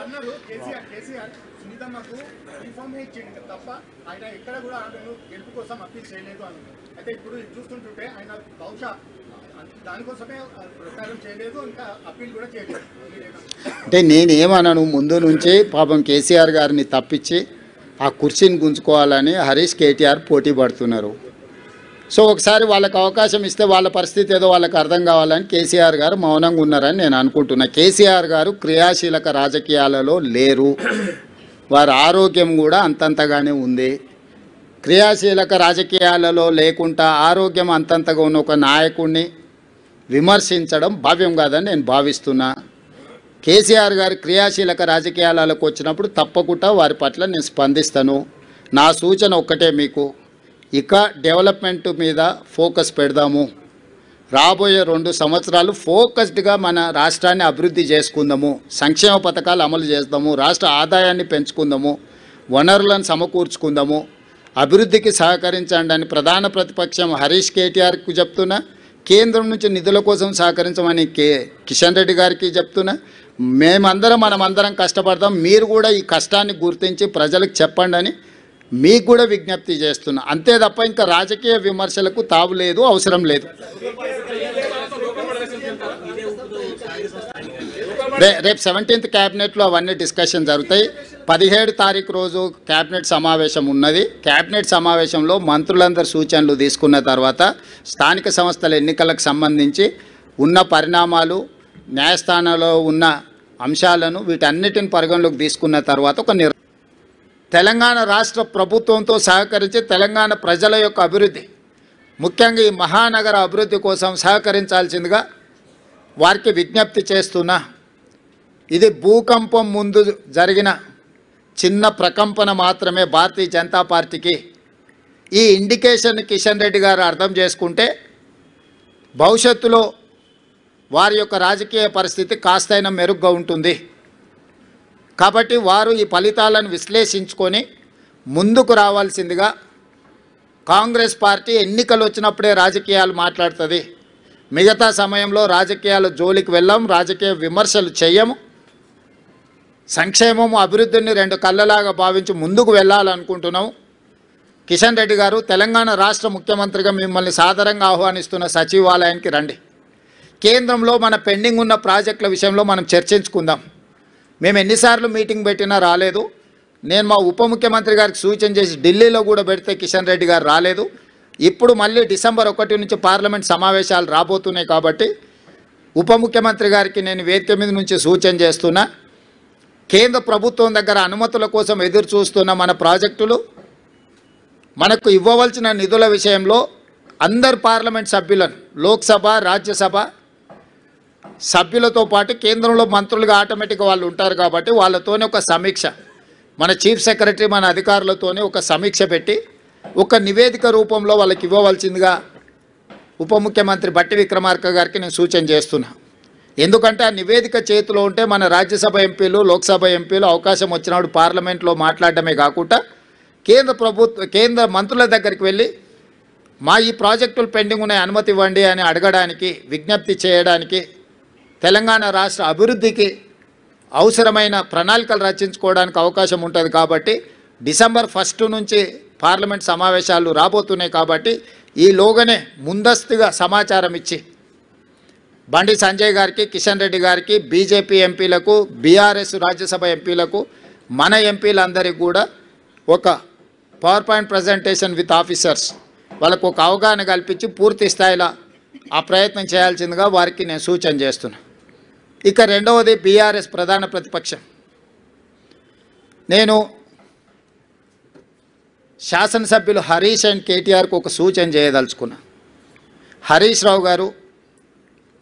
అన్నారు కేసీఆర్ సునీతమ్మకు ఇన్ఫార్మ్ ఇచ్చింది తప్ప ఆయన ఎక్కడ కూడా ఆమెను గెలుపు కోసం అప్పీల్ చేయలేదు అని. అయితే ఇప్పుడు చూస్తుంటుంటే ఆయన బహుశా దానికోసమే ప్రచారం చేయలేదు, ఇంకా అప్పీల్ కూడా చేయలేదు. అంటే నేనేమన్నాను, ముందు నుంచి పాపం కేసీఆర్ గారిని తప్పించి ఆ కుర్చీని గుంజుకోవాలని హరీష్ కేటీఆర్ పోటీ పడుతున్నారు. సో ఒకసారి వాళ్ళకి అవకాశం ఇస్తే వాళ్ళ పరిస్థితి ఏదో వాళ్ళకి అర్థం కావాలని కేసీఆర్ గారు మౌనంగా ఉన్నారని నేను అనుకుంటున్నా. కేసీఆర్ గారు క్రియాశీలక రాజకీయాలలో లేరు, వారి ఆరోగ్యం కూడా అంతంతగానే ఉంది. క్రియాశీలక రాజకీయాలలో లేకుండా ఆరోగ్యం అంతంతగా ఉన్న ఒక నాయకుడిని విమర్శించడం భావ్యం కాదని నేను భావిస్తున్నా. కేసీఆర్ గారు క్రియాశీలక రాజకీయాలకు వచ్చినప్పుడు తప్పకుండా వారి పట్ల నేను స్పందిస్తాను. నా సూచన ఒక్కటే మీకు, ఇక డెవలప్మెంట్ మీద ఫోకస్ పెడదాము. రాబోయే 2 సంవత్సరాలు ఫోకస్డ్గా మన రాష్ట్రాన్ని అభివృద్ధి చేసుకుందాము, సంక్షేమ పథకాలు అమలు చేద్దాము, రాష్ట్ర ఆదాయాన్ని పెంచుకుందాము, వనరులను సమకూర్చుకుందాము, అభివృద్ధికి సహకరించండి అని ప్రధాన ప్రతిపక్షం హరీష్ కేటీఆర్కి చెప్తున్నా. కేంద్రం నుంచి నిధుల కోసం సహకరించమని కిషన్ రెడ్డి గారికి చెప్తున్నా. మనమందరం కష్టపడతాం, మీరు కూడా ఈ కష్టాన్ని గుర్తించి ప్రజలకు చెప్పండి అని మీకు కూడా విజ్ఞప్తి చేస్తున్నా. అంతే తప్ప ఇంకా రాజకీయ విమర్శలకు తావు లేదు, అవసరం లేదు. రేపు 17th క్యాబినెట్లో అవన్నీ డిస్కషన్ జరుగుతాయి. 17 తారీఖు రోజు క్యాబినెట్ సమావేశం ఉన్నది. క్యాబినెట్ సమావేశంలో మంత్రులందరి సూచనలు తీసుకున్న తర్వాత స్థానిక సంస్థల ఎన్నికలకు సంబంధించి ఉన్న పరిణామాలు, న్యాయస్థానంలో ఉన్న అంశాలను వీటన్నిటిని పరిగణలోకి తీసుకున్న తర్వాత ఒక తెలంగాణ రాష్ట్ర ప్రభుత్వంతో సహకరించి తెలంగాణ ప్రజల యొక్క అభివృద్ధి, ముఖ్యంగా ఈ మహానగర అభివృద్ధి కోసం సహకరించాల్సిందిగా వారికి విజ్ఞప్తి చేస్తున్నా. ఇది భూకంపం ముందు జరిగిన చిన్న ప్రకంపన మాత్రమే భారతీయ జనతా పార్టీకి. ఈ ఇండికేషన్ కిషన్ రెడ్డి గారు అర్థం చేసుకుంటే భవిష్యత్తులో వారి యొక్క రాజకీయ పరిస్థితి కాస్తైనా మెరుగ్గా ఉంటుంది. కాబట్టి వారు ఈ ఫలితాలను విశ్లేషించుకొని ముందుకు రావాల్సిందిగా, కాంగ్రెస్ పార్టీ ఎన్నికలు వచ్చినప్పుడే రాజకీయాలు మాట్లాడుతుంది, మిగతా సమయంలో రాజకీయాల జోలికి వెళ్ళాం, రాజకీయ విమర్శలు చేయము, సంక్షేమము అభివృద్ధిని 2 కళ్ళలాగా భావించి ముందుకు వెళ్ళాలనుకుంటున్నాం. కిషన్ రెడ్డి గారు, తెలంగాణ రాష్ట్ర ముఖ్యమంత్రిగా మిమ్మల్ని సాదరంగా ఆహ్వానిస్తున్న సచివాలయానికి రండి. కేంద్రంలో మన పెండింగ్ ఉన్న ప్రాజెక్టుల విషయంలో మనం చర్చించుకుందాం. మేము ఎన్నిసార్లు మీటింగ్ పెట్టినా రాలేదు. నేను మా ఉప ముఖ్యమంత్రి గారికి సూచన చేసి ఢిల్లీలో కూడా పెడితే కిషన్ రెడ్డి గారు రాలేదు. ఇప్పుడు మళ్ళీ డిసెంబర్ 1 నుంచి పార్లమెంట్ సమావేశాలు రాబోతున్నాయి కాబట్టి ఉప ముఖ్యమంత్రి గారికి నేను వేదిక మీద నుంచి సూచన చేస్తున్నా. కేంద్ర ప్రభుత్వం దగ్గర అనుమతుల కోసం ఎదురు చూస్తున్న మన ప్రాజెక్టులు, మనకు ఇవ్వవలసిన నిధుల విషయంలో అందరు పార్లమెంట్ సభ్యులను, లోక్సభ రాజ్యసభ సభ్యులతో పాటు కేంద్రంలో మంత్రులుగా ఆటోమేటిక్గా వాళ్ళు ఉంటారు కాబట్టి వాళ్ళతోనే ఒక సమీక్ష, మన చీఫ్ సెక్రటరీ మన అధికారులతోనే ఒక సమీక్ష పెట్టి ఒక నివేదిక రూపంలో వాళ్ళకి ఇవ్వవలసిందిగా ఉప ముఖ్యమంత్రి బట్టి విక్రమార్క గారికి నేను సూచన చేస్తున్నా. ఎందుకంటే ఆ నివేదిక చేతిలో ఉంటే మన రాజ్యసభ ఎంపీలు, లోక్సభ ఎంపీలు అవకాశం వచ్చినప్పుడు పార్లమెంట్లో మాట్లాడడమే కాకుండా కేంద్ర మంత్రుల దగ్గరికి వెళ్ళి మా ఈ ప్రాజెక్టులు పెండింగ్ ఉన్నాయి, అనుమతి ఇవ్వండి అని అడగడానికి, విజ్ఞప్తి చేయడానికి, తెలంగాణ రాష్ట్ర అభివృద్ధికి అవసరమైన ప్రణాళికలు రచించుకోవడానికి అవకాశం ఉంటుంది. కాబట్టి డిసెంబర్ 1 నుంచి పార్లమెంట్ సమావేశాలు రాబోతున్నాయి కాబట్టి ఈలోగానే ముందస్తుగా సమాచారం ఇచ్చి బండి సంజయ్ గారికి, కిషన్ రెడ్డి గారికి, బీజేపీ ఎంపీలకు, బీఆర్ఎస్ రాజ్యసభ ఎంపీలకు, మన ఎంపీలందరికీ కూడా ఒక power point presentation with officers వాళ్ళకు ఒక అవగాహన కల్పించి పూర్తి స్థాయిలో ఆ ప్రయత్నం చేయాల్సిందిగా వారికి నేను సూచన చేస్తున్నా. ఇక రెండవది బీఆర్ఎస్ ప్రధాన ప్రతిపక్షం. నేను శాసనసభ్యులు హరీష్ అండ్ కేటీఆర్కు ఒక సూచన చేయదలుచుకున్నా. హరీష్ రావు గారు,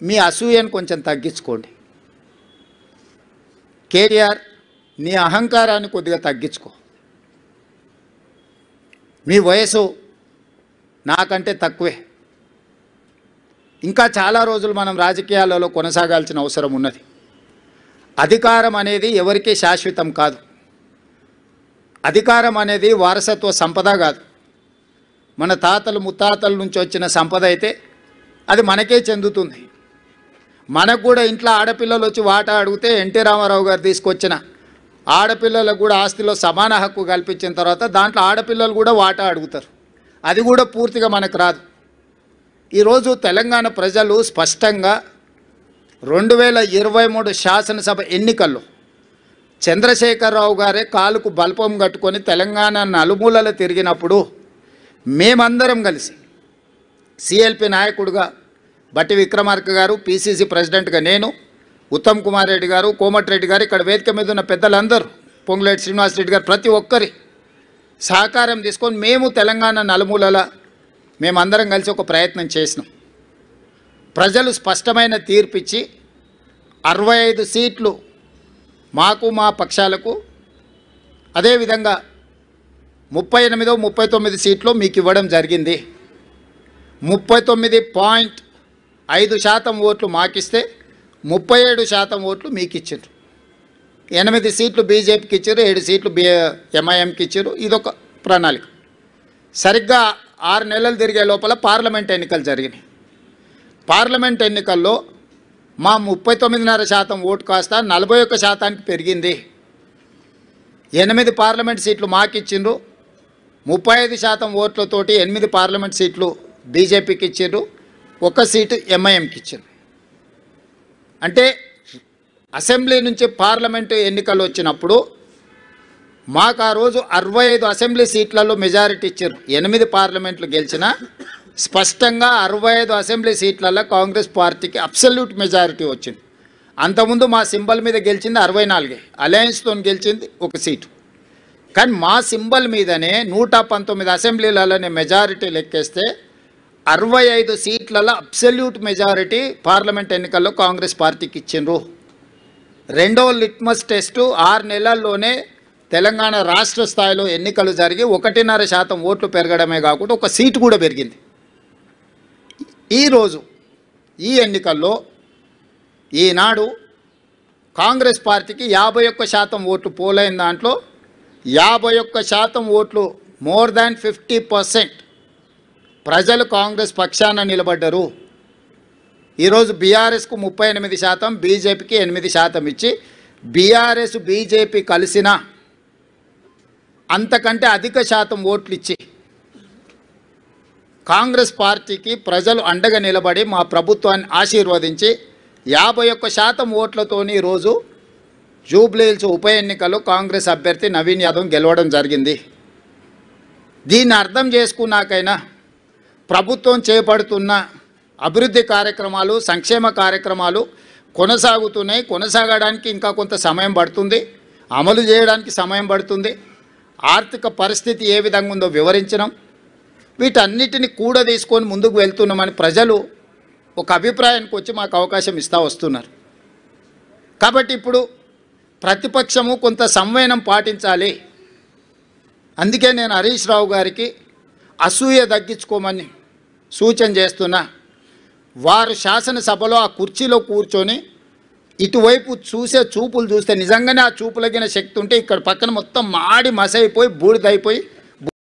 మీ అసూయను కొంచెం తగ్గించుకోండి. కేటీఆర్, నీ అహంకారాన్ని కొద్దిగా తగ్గించుకో. మీ వయసు నాకంటే తక్కువే. ఇంకా చాలా రోజులు మనం రాజకీయాలలో కొనసాగాల్సిన అవసరం ఉన్నది. అధికారం అనేది ఎవరికీ శాశ్వతం కాదు. అధికారం అనేది వారసత్వ సంపద కాదు. మన తాతలు ముత్తాతల నుంచి వచ్చిన సంపద అయితే అది మనకే చెందుతుంది. మనకు కూడా ఇంట్లో ఆడపిల్లలు వచ్చి వాటా అడిగితే ఎన్టీ రామారావు గారు తీసుకొచ్చిన ఆడపిల్లలకు కూడా ఆస్తిలో సమాన హక్కు కల్పించిన తర్వాత దాంట్లో ఆడపిల్లలు కూడా వాటా అడుగుతారు. అది కూడా పూర్తిగా మనకు రాదు. ఈరోజు తెలంగాణ ప్రజలు స్పష్టంగా 2023 శాసనసభ ఎన్నికల్లో చంద్రశేఖరరావు గారే కాలుకు బల్పం కట్టుకొని తెలంగాణ నలుమూలలు తిరిగినప్పుడు మేమందరం కలిసి సిఎల్పి నాయకుడిగా బట్టి విక్రమార్క గారు, పిసిసి ప్రెసిడెంట్గా నేను, ఉత్తమ్ కుమార్ రెడ్డి గారు, కోమటిరెడ్డి గారు, ఇక్కడ వేదిక మీద ఉన్న పెద్దలందరూ, పొంగులేటి శ్రీనివాసరెడ్డి గారు, ప్రతి ఒక్కరి సహకారం తీసుకొని మేము తెలంగాణ నలుమూలల మేమందరం కలిసి ఒక ప్రయత్నం చేసినాం. ప్రజలు స్పష్టమైన తీర్పిచ్చి 65 సీట్లు మాకు మా పక్షాలకు, అదేవిధంగా 39 సీట్లు మీకు ఇవ్వడం జరిగింది. 39.5% ఓట్లు మాకిస్తే 37% ఓట్లు మీకు ఇచ్చారు. 8 సీట్లు బీజేపీకి ఇచ్చారు, 7 సీట్లు ఎంఐఎంకి ఇచ్చారు. ఇదొక ప్రణాళిక. సరిగ్గా 6 నెలలు తిరిగే లోపల పార్లమెంట్ ఎన్నికలు జరిగినాయి. పార్లమెంట్ ఎన్నికల్లో మా 39.5% ఓటు కాస్త 41%కి పెరిగింది. 8 పార్లమెంట్ సీట్లు మాకు ఇచ్చిండ్రు, 35% ఓట్లతోటి 8 పార్లమెంట్ సీట్లు బీజేపీకి ఇచ్చిండ్రు, 1 సీటు ఎంఐఎంకి ఇచ్చిండ్రు. అంటే అసెంబ్లీ నుంచి పార్లమెంటు ఎన్నికలు వచ్చినప్పుడు మాకు ఆ రోజు 65 అసెంబ్లీ సీట్లలో మెజారిటీ ఇచ్చారు. 8 పార్లమెంట్లు గెలిచినా స్పష్టంగా 65 అసెంబ్లీ సీట్లలో కాంగ్రెస్ పార్టీకి అబ్సల్యూట్ మెజారిటీ వచ్చింది. అంతకుముందు మా సింబల్ మీద గెలిచింది 64, అలయన్స్తో గెలిచింది 1 సీటు. కానీ మా సింబల్ మీదనే 119 అసెంబ్లీలలోనే మెజారిటీ లెక్కేస్తే 65 సీట్లలో అబ్సల్యూట్ మెజారిటీ పార్లమెంట్ ఎన్నికల్లో కాంగ్రెస్ పార్టీకి ఇచ్చిండ్రు. రెండో లిట్మస్ టెస్టు 6 నెలల్లోనే తెలంగాణ రాష్ట్ర స్థాయిలో ఎన్నికలు జరిగి 1.5% ఓట్లు పెరగడమే కాకుండా 1 సీటు కూడా పెరిగింది. ఈరోజు ఈ ఎన్నికల్లో ఈనాడు కాంగ్రెస్ పార్టీకి 51% ఓట్లు పోలైన దాంట్లో 51% ఓట్లు, మోర్ దాన్ 50% ప్రజలు కాంగ్రెస్ పక్షాన నిలబడ్డరు. ఈరోజు బీఆర్ఎస్కు 38%, బీజేపీకి 8% ఇచ్చి బీఆర్ఎస్ బీజేపీ కలిసిన అంతకంటే అధిక శాతం ఓట్లు ఇచ్చి కాంగ్రెస్ పార్టీకి ప్రజలు అండగా నిలబడి మా ప్రభుత్వాన్ని ఆశీర్వదించి 51% ఓట్లతోని ఈరోజు జూబ్లీహిల్స్ ఉప ఎన్నికల్లో కాంగ్రెస్ అభ్యర్థి నవీన్ యాదవ్ గెలవడం జరిగింది. దీన్ని అర్థం చేసుకున్నాకైనా ప్రభుత్వం చేపడుతున్న అభివృద్ధి కార్యక్రమాలు, సంక్షేమ కార్యక్రమాలు కొనసాగుతున్నాయి. కొనసాగడానికి ఇంకా కొంత సమయం పడుతుంది, అమలు చేయడానికి సమయం పడుతుంది. ఆర్థిక పరిస్థితి ఏ విధంగా ఉందో వివరించడం, వీటన్నిటిని కూడా తీసుకొని ముందుకు వెళ్తున్నామని ప్రజలు ఒక అభిప్రాయానికి వచ్చి మాకు అవకాశం ఇస్తూ వస్తున్నారు. కాబట్టి ఇప్పుడు ప్రతిపక్షము కొంత సంవయనం పాటించాలి. అందుకే నేను హరీష్ రావు గారికి అసూయ తగ్గించుకోమని సూచన చేస్తున్నా. వారు శాసనసభలో ఆ కుర్చీలో కూర్చొని ఇటువైపు చూపులు చూస్తే నిజంగానే ఆ చూపులగిన శక్తి ఉంటే ఇక్కడ పక్కన మొత్తం మాడి మసైపోయి బూడిదైపోయి